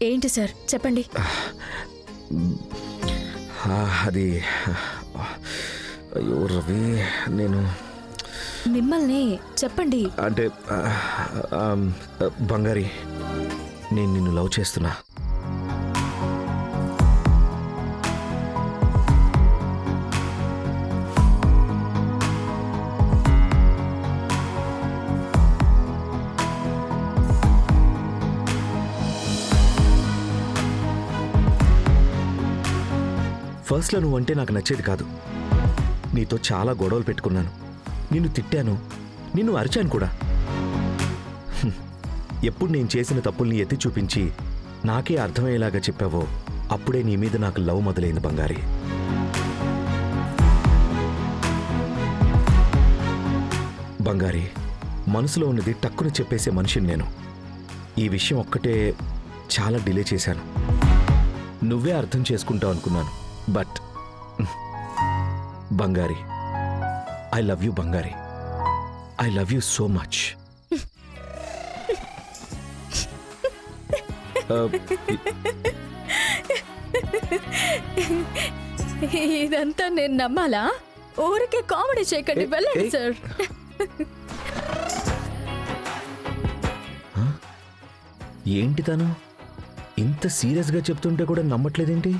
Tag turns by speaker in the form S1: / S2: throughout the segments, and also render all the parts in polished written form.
S1: ఏంటి సార్ చెప్పండి.
S2: అది అయ్యో రవి, నేను
S1: మిమ్మల్ని చెప్పండి.
S2: అంటే బంగారి, నేను నిన్ను లవ్ చేస్తున్నా. ఫస్ట్లో నువ్వంటే నాకు నచ్చేది కాదు. నీతో చాలా గొడవలు పెట్టుకున్నాను, నిన్ను తిట్టాను, నిన్ను అరిచాను కూడా. ఎప్పుడు నేను చేసిన తప్పుల్ని ఎత్తి చూపించి నాకే అర్థమయ్యేలాగా చెప్పావో అప్పుడే నీ మీద నాకు లవ్ మొదలైంది బంగారి. బంగారి, మనసులో ఉన్నది టక్కున చెప్పేసే మనిషిని నేను. ఈ విషయం ఒక్కటే చాలా డిలే చేశాను. నువ్వే అర్థం చేసుకుంటావు అనుకున్నాను. బట్ బంగారి, ఐ లవ్ యూ బంగారి. I love you so much.
S1: ఇదంతా నేను నమ్మాలా? ఊరికే కామెడీ చేయకండి, వెళ్ళండి సార్.
S2: ఏంటి తను ఇంత సీరియస్గా చెప్తుంటే కూడా నమ్మట్లేదేంటి?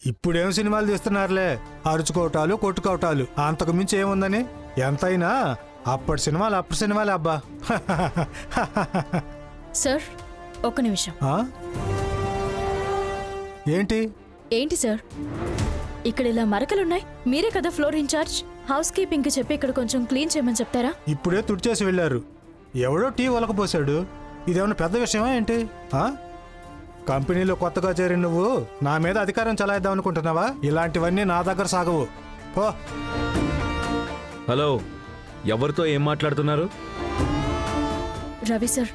S3: ఇప్పుడేం సినిమాలు తీస్తున్నారులే, అరుచుకోవటాలు కొట్టుకోవటాలు, అంతకు మించి ఏముందని. ఎంతైనా అప్పటి సినిమాలు అబ్బా.
S1: సార్ ఒక్క నిమిషం.
S3: ఏంటి
S1: ఏంటి సార్, ఇక్కడ ఇలా మరకలున్నాయి. మీరే కదా ఫ్లోర్ ఇన్ఛార్జ్. హౌస్ కీపింగ్ కి చెప్పి ఇక్కడ కొంచెం క్లీన్ చేయమని చెప్తారా?
S3: ఇప్పుడే తుడిచేసి వెళ్ళారు, ఎవడో టీ ఒలకపోసాడు. ఇదేమన్నా పెద్ద విషయమా ఏంటి? కంపెనీలో కొత్తగా చేరి నువ్వు నా మీద అధికారం చలాయిద్దాం అనుకుంటున్నావా? ఇలాంటివన్నీ నా దగ్గర సాగవు. ఓ
S2: హలో, ఎవరితో ఏం మాట్లాడుతున్నారు?
S1: రవి సార్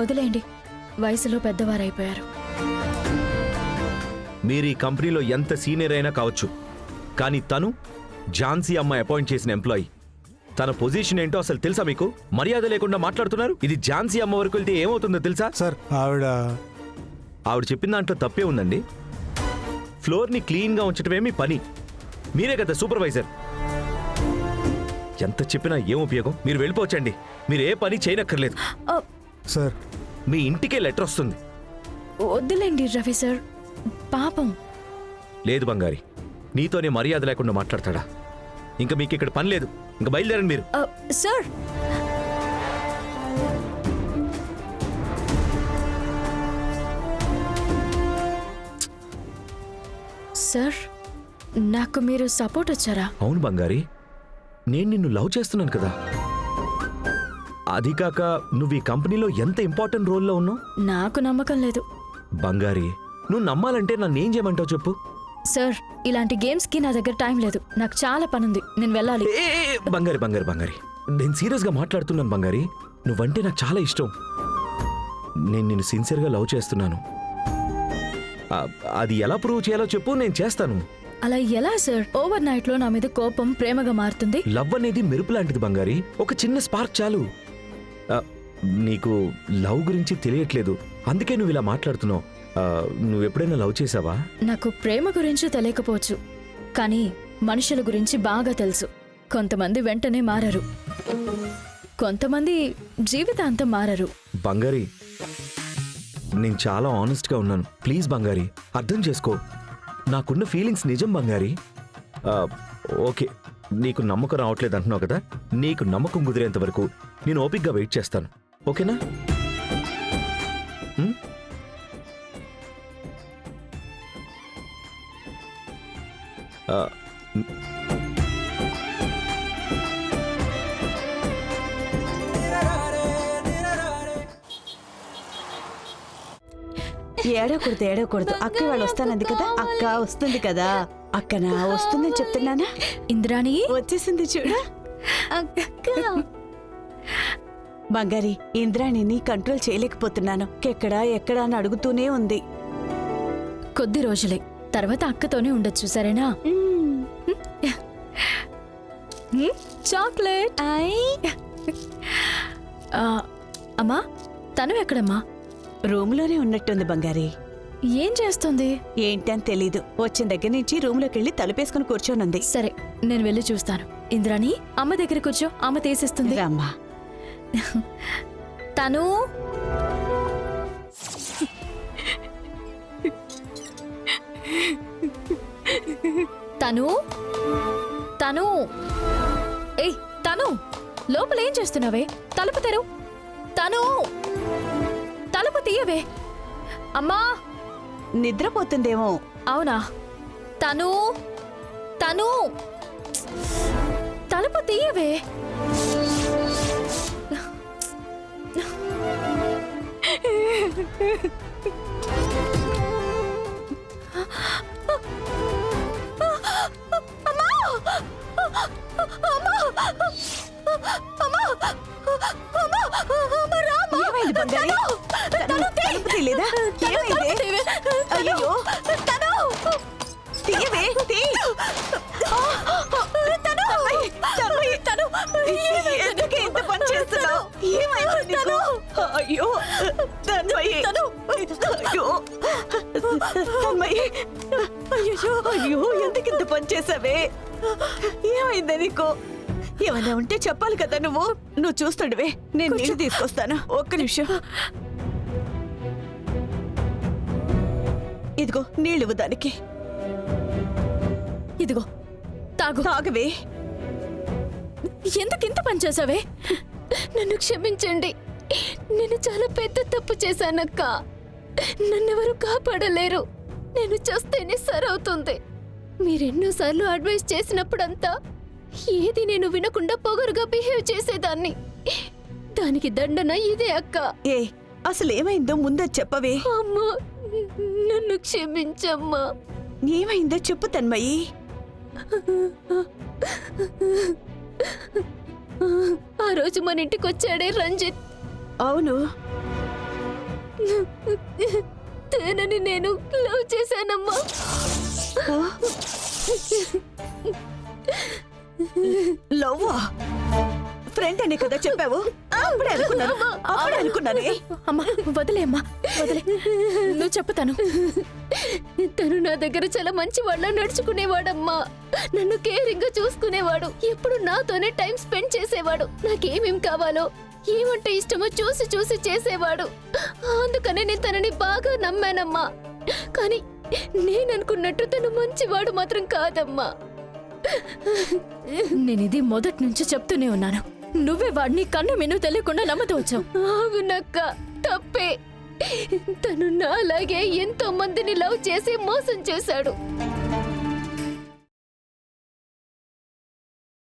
S1: వదిలేయండి, వయసులో పెద్దవారైపోయారు.
S2: మీరు ఈ కంపెనీలో ఎంత సీనియర్ అయినా కావచ్చు, కానీ తను ఝాన్సీ అమ్మాయి అపాయింట్ చేసిన ఎంప్లాయీ. తన పొజిషన్ ఏంటో అసలు తెలుసా మీకు? మర్యాద లేకుండా మాట్లాడుతున్నారు. ఇది ఝాన్సీ అమ్మ వరకు వెళ్తే ఏమవుతుందో తెలుసా?
S3: సార్
S2: ఆవిడ చెప్పిన దాంట్లో తప్పే ఉందండి. ఫ్లోర్ని క్లీన్గా ఉంచటమే మీ పని. మీరే కదా సూపర్వైజర్. ఎంత చెప్పినా ఏం ఉపయోగం? మీరు వెళ్ళిపోవచ్చండి. మీరు ఏ పని చేయనక్కర్లేదు.
S3: సార్
S2: మీ ఇంటికే లెటర్ వస్తుంది.
S1: వద్దులేండి రవి సార్, పాపం.
S2: లేదు బంగారి, నీతోనే మర్యాద లేకుండా మాట్లాడతాడా? ఇంకా మీకు ఇక్కడ పని లేదు, ఇంకా బయలుదేరండి మీరు.
S1: సార్ సార్, నాకు మీరు సపోర్ట్ వచ్చారా?
S2: అవును బంగారి, నేను నిన్ను లవ్ చేస్తున్నాను కదా. అది కాక నువ్వు ఈ కంపెనీలో ఎంత ఇంపార్టెంట్ రోల్లో ఉన్నావు.
S1: నాకు నమ్మకం లేదు
S2: బంగారి. నువ్వు నమ్మాలంటే నన్ను ఏం చేయమంటావు చెప్పు?
S1: సార్, ఇలాంటి గేమ్స్ కి నా దగ్గర టైం లేదు. నాకు చాలా పనుంది, నేను వెళ్ళాలి.
S2: బంగారి బంగారి బంగారి, నేను సీరియస్గా మాట్లాడుతున్నాను బంగారి. నువ్వంటే నాకు చాలా ఇష్టం. నేను నిన్ను సిన్సియర్గా లవ్ చేస్తున్నాను. అది ఎలా ప్రూవ్ చేయాలో చెప్పు, నేను చేస్తాను.
S1: అలా ఎలా సార్? ఓవర్ నైట్ లో నా మీద కోపం ప్రేమగా మారుతుంది.
S2: లవ్ అనేది మెరుపు లాంటిది బంగారి, ఒక చిన్న స్పార్క్ చాలు. నీకు లవ్ గురించి తెలియట్లేదు, అందుకే నువ్వు ఇలా మాట్లాడుతున్నావు. నువ్వెప్పుడైనా లవ్ చేసావా?
S1: నాకు ప్రేమ గురించి తెలియకపోవచ్చు, కానీ మనుషుల గురించి బాగా తెలుసు. కొంతమంది వెంటనే మారరు, కొంతమంది జీవితాంతం మారరు.
S2: బంగారి, నేను చాలా ఆనెస్ట్గా ఉన్నాను. ప్లీజ్ బంగారి, అర్థం చేసుకో. నాకున్న ఫీలింగ్స్ నిజం బంగారి. ఓకే, నీకు నమ్మకం రావట్లేదు అంటున్నావు కదా. నీకు నమ్మకం కుదిరేంత వరకు నేను ఓపిక్గా వెయిట్ చేస్తాను, ఓకేనా?
S4: ఏడవకూడదు. అక్క వాళ్ళు వస్తానంది కదా. అక్క వస్తుంది కదా. అక్కనా వస్తుందని చెప్తున్నానా?
S1: ఇంద్రాణి
S4: వచ్చేసింది చూడు. బంగారి, ఇంద్రాణిని కంట్రోల్ చేయలేకపోతున్నాను. ఎక్కడా అని అడుగుతూనే ఉంది.
S1: కొద్ది రోజులే, తర్వాత అక్కతోనే ఉండొచ్చు, సరేనా? చాక్లెట్ అమ్మా తను ఎక్కడమ్మా?
S4: రూమ్ లోనే ఉన్నట్టుంది బంగారి.
S1: ఏం చేస్తుంది?
S4: ఏంటని తెలీదు. వచ్చిన దగ్గర నుంచి రూమ్ లోకి వెళ్ళి తలుపేసుకుని కూర్చోనుంది.
S1: సరే నేను వెళ్ళి చూస్తాను. ఇంద్రాణి అమ్మ దగ్గర కూర్చో, అమ్మ తీసిస్తుంది.
S4: రామ్మా.
S1: తను తను తను ఏయ్ తను లోపల ఏం చేస్తున్నావే? తలుపు తెరు. తను తలుపు తీయవే. అమ్మా
S4: నిద్రపోతుందేమో.
S1: అవునా? తను తను తలుపు తీయవే.
S4: ఏమైంది బంగారి? తలుపు తీయలేదా? ఏమైంది? అయ్యో తీయవే, తీ. ఎందుకు ఇంత పని చేస్తున్నావు? ఏమైంది నీకు? అయ్యో తన్మయ్యి. అయ్యో తన్మయ్యి. అయ్యో ఎందుకు ఇంత పని చేసావే? ఏమైంది నీకు? ఏమైనా ఉంటే చెప్పాలి కదా నువ్వు చూస్తుండవే. నేను నీళ్ళు తీసుకొస్తాను. ఒక్క నిమిషం. ఇదిగో నీళ్ళు దానికి.
S1: ఇదిగో తాగు.
S4: తాగవే.
S1: ఎందుకు ఇంత పని చేసావే? నన్ను క్షమించండి. నేను చాలా పెద్ద తప్పు చేశానక్క. నన్నెవరు కాపాడలేరు. నేను చేస్తేనే సరవుతుంది. మీరెన్నోసార్లు అడ్వైస్ చేసినప్పుడంతా ఏది నేను వినకుండా పొగరుగా బిహేవ్ చేసేదాన్ని. దానికి దండన ఇదే అక్క.
S4: ఏ అసలు ఏమైందో ముందే చెప్పవే.
S1: అమ్మా నన్ను క్షమించమ్మా.
S4: ఏమైందో చెప్పు తన్మయ్యి.
S1: ఆ రోజు మన ఇంటికి వచ్చాడే రంజిత్.
S4: అవును.
S1: తనని నేను లవ్ చేశానమ్మా.
S4: లవ్వా? ఫ్రెండ్ అనే కదా చెప్పావు. అప్పుడే అనుకున్నానే.
S1: అమ్మా వదిలే అమ్మా వదిలే. నువ్వు చెప్పుతాను. తను నా దగ్గర చాలా మంచి వాళ్ళ నడుచుకునేవాడమ్మా. నన్ను కేరింగ్ గా చూసుకునేవాడు. ఎప్పుడు నాతోనే టైం స్పెండ్ చేసేవాడు. నాకేమేం కావాలో ఏమంటే ఇష్టమో చూసి చూసి చేసేవాడు. అందుకనే నేను తనని బాగా నమ్మానమ్మా. కానీ నేననుకున్నట్టు తను మంచివాడు మాత్రం కాదమ్మా. నేనిది మొదటి నుంచి చెప్తూనే ఉన్నాను. నువ్వే వాడిని కన్ను మిన్ను తెలియకుండా నమ్మతో వచ్చావు. అవునక్క తప్పే. తను నాలాగే ఎంతో మందిని లవ్ చేసి మోసం చేశాడు.